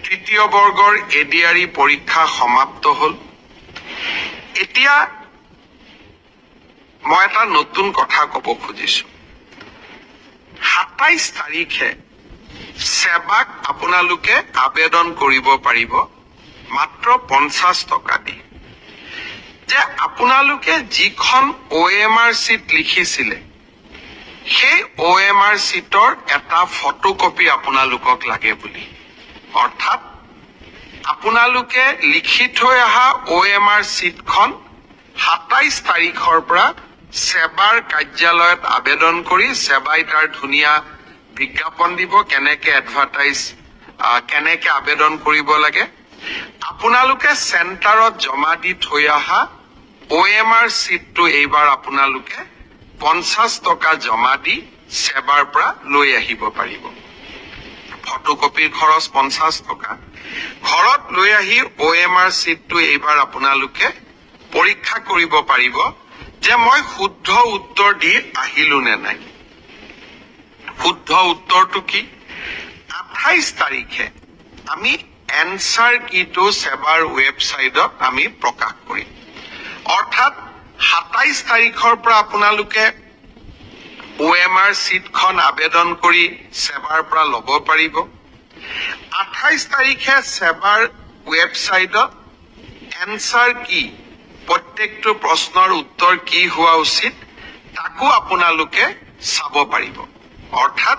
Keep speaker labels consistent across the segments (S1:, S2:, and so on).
S1: তৃতীয় বৰ্গৰ এডিআৰই পৰীক্ষা সমাপ্ত হ'ল এতিয়া মই এটা নতুন কথা ক'ব খুজিছো 27 তাৰিখে সেৱাক আপোনালোকে আবেদন কৰিব পাৰিব মাত্ৰ 50 টকা দি যে আপোনালোকে যিখন OMR শীট লিখিছিলে সেই OMR শীটৰ এটা ফটোকপি আপোনালোকক লাগে বুলি অৰ্থাৎ আপোনালোকে লিখি থৈ অহা OMR শীটখন 27 তাৰিখৰ পৰা সেৱাৰ কাৰ্যালয়ত আবেদন কৰি সেৱাই তাৰ ধুনীয়া বিজ্ঞাপন দিব কেনেকে এডভাৰটাইজ কেনেকে আবেদন কৰিব লাগে আপোনালোকে চেণ্টাৰত জমা দি থৈ অহা OMR শীটটো এইবাৰ আপোনালোকে 50 টকা জমা দি সেৱাৰ পৰা লৈ আহিব পাৰিব ফটোকপিৰ খৰচ 50 টকা ঘৰত লৈ আহি OMR শীটটো এইবাৰ আপোনালোকে পৰীক্ষা কৰিব পাৰিব যে মই শুদ্ধ উত্তৰ দি আহিলো নে নাই শুদ্ধ উত্তৰটো কি 28 তাৰিখে আমি এনসাৰ কিটো সেৱাৰ ৱেবসাইটত আমি প্ৰকাশ কৰিম অৰ্থাৎ 27 তাৰিখৰ পৰা আপোনালোকে OMR শীটখন আবেদন কৰি সেৱাৰ পৰা ল'ব পাৰিব 28 তাৰিখে সেৱাৰ ৱেবসাইটত এনসাৰ কি প্ৰত্যেকটো প্ৰশ্নৰ উত্তৰ কি হোৱা উচিত তাকো আপোনালোকে চাব পাৰিব অৰ্থাৎ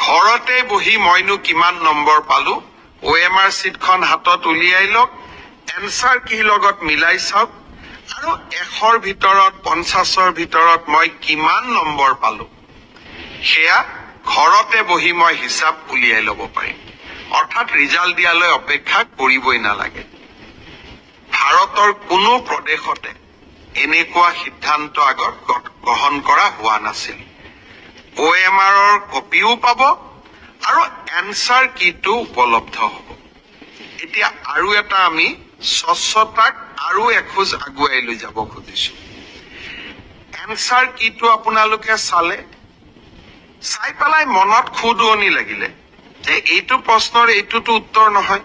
S1: ঘৰতে বহি মইনো কিমান নম্বৰ পালো OMR শীটখন হাতত উলিয়াই লওক এনসাৰ কি লগত মিলাই চাওক আৰু 100ৰ ভিতৰত 50ৰ ভিতৰত মই কিমান নম্বৰ পালো সেয়া ঘৰতে বহি মই হিচাপ উলিয়াই ল'ব পাৰিম অৰ্থাৎ ৰিজাল্ট দিয়ালৈ অপেক্ষা কৰিবই নালাগে ভাৰতৰ কোনো প্ৰদেশতে এনেকুৱা সিদ্ধান্ত আগত গ্ৰহণ কৰা হোৱা নাছিল OMRৰ কপিও পাব আৰু এনসাৰ কিটো উপলব্ধ হ'ব এতিয়া আৰু এটা আমি স্বচ্ছতাক আৰু এখোজ আগুৱাই লৈ যাব খুজিছো এনসাৰ কিটো আপোনালোকে চালে চাই পেলাই মনত খুদুৱনি লাগিলে যে এইটো প্ৰশ্নৰ এইটোতো উত্তৰ নহয়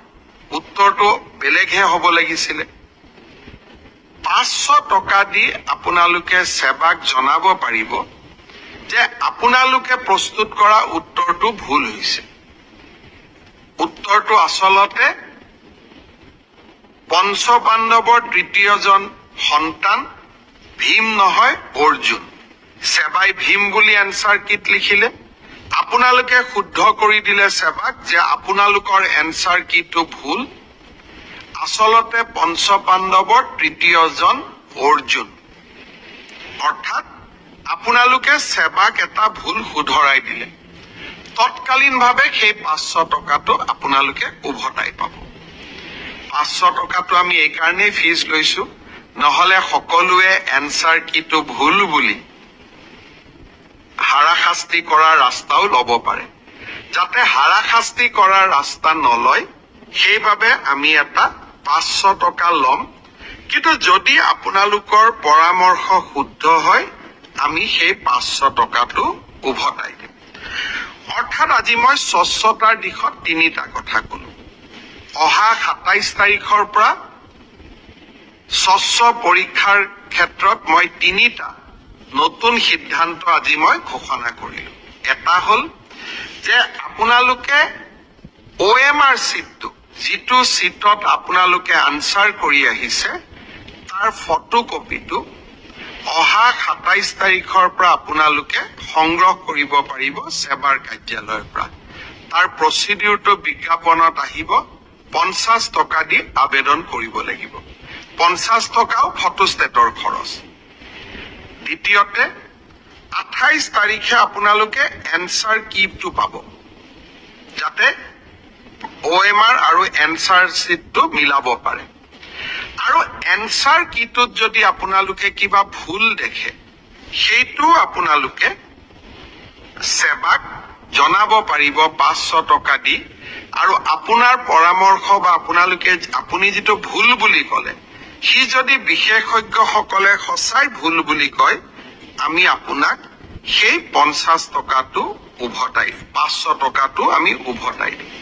S1: উত্তৰটো বেলেগহে হ'ব লাগিছিলে 500 টকা দি আপোনালোকে সেৱাক জনাব পাৰিব যে আপোনালোকে প্ৰস্তুত কৰা উত্তৰটো ভুল হৈছে উত্তৰটো আচলতে পঞ্চপাণ্ডৱৰ তৃতীয়জন সন্তান ভীম নহয় অৰ্জুন সেৱাই ভীম বুলি এনসাৰ কিট লিখিলে আপোনালোকে শুদ্ধ কৰি দিলে সেৱাক যে আপোনালোকৰ এনসাৰ কিটো ভুল আচলতে পঞ্চপাণ্ডৱৰ তৃতীয়জন অৰ্জুন অৰ্থাৎ আপোনালোকে সেৱাক এটা ভুল শুধৰাই দিলে তৎকালীনভাৱে সেই 500 টকাটো আপোনালোকে উভতাই পাব 500 টকাটো আমি এই কাৰণে ফিজ লৈছো নহলে সকলোৱে এনসাৰ কিটো ভুল বুলি হাৰাশাস্তি কৰাৰ ৰাস্তাও ল'ব পাৰে যাতে হাৰাশাস্তি কৰাৰ ৰাস্তা নলয় সেইভাবে আমি এটা 500 টকা লম কিন্তু যদি আপোনালোকৰ পৰামৰ্শ শুদ্ধ হয় আমি সেই 500 টকাটো উভতাই দিম অৰ্থাৎ আজি মই স্বচ্ছতাৰ দিশত তিনিটা কথা ক'লো অহা 27 তাৰিখৰ পৰা স্বচ্ছ পৰীক্ষাৰ ক্ষেত্ৰত মই তিনিটা নতুন সিদ্ধান্ত আজি মই ঘোষণা কৰিলো এটা হল যে আপোনালোকে OMR শীটটো যিটো শীটত আপোনালোকে আনসাৰ কৰি আহিছে তাৰ ফটোকপিটো অহা 27 তাৰিখৰ পৰা আপোনালোকে সংগ্ৰহ কৰিব পাৰিব সেৱাৰ কাৰ্যালয়ৰ পৰা তাৰ প্ৰচিডিউৰটো বিজ্ঞাপনত আহিব 50 টকা দি আবেদন কৰিব লাগিব 50 টকাও ফটোষ্টেটৰ খৰচ দ্বিতীয়তে 28 তাৰিখে আপোনালোকে এনসাৰ কিটো পাব যাতে OMR আৰু এনসাৰ শীটটো মিলাব পাৰে আৰু এনসাৰ কিটোত যদি আপোনালোকে কিবা ভুল দেখে সেইটো আপোনালোকে সেৱাক জনাব পাৰিব 500 টকা দি আৰু আপোনাৰ পৰামৰ্শ বা আপুনি যেটো ভুল বুলি ক'লে সি যদি বিশেষজ্ঞসকলে সঁচাই ভুল বুলি কয় আমি আপোনাক সেই 50 টকাটো উভতাই 500 টকাটো আমি উভতাই দিম